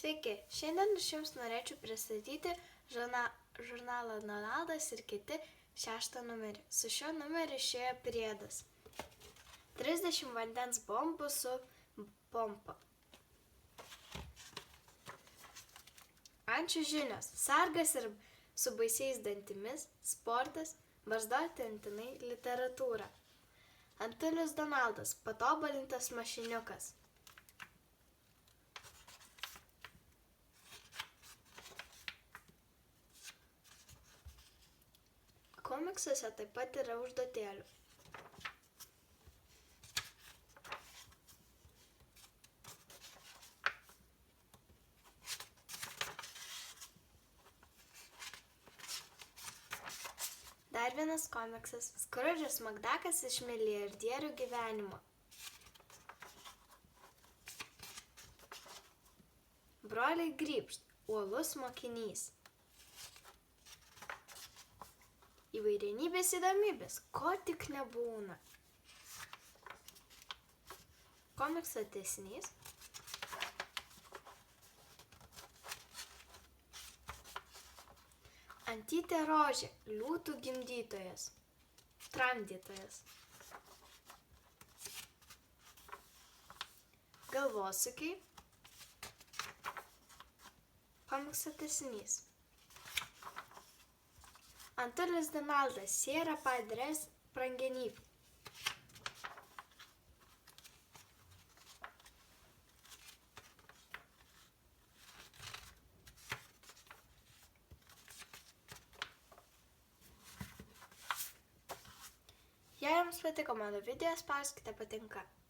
Sveiki, šiandien aš jums norėčiau pristatyti žurnalą Donaldas ir kiti 6 numerį. Su šiuo numeriu išėjo priedas. 30 vandens bombų su pompa. Ančių žinios. Sargas ir su baisiais dantimis, sportas, barzdoti antinai, literatūra. Antulis Donaldas, patobulintas mašiniukas. Komiksuose taip pat yra užduotėlių. Dar vienas komiksas – Skrudžas Makdakas iš milijardierių gyvenimo. Broliai Grybšt – uolus mokinys. Įvairienybės įdomybės, ko tik nebūna. Komikso tęsinys. Antytė rožė, liūtų gimdytojas, tramdytojas. Galvosūkiai. Komikso tęsinys. Antulis Donaldas, Sierra Padres brangenybių. Jei jums patiko mano video, spauskite patinka.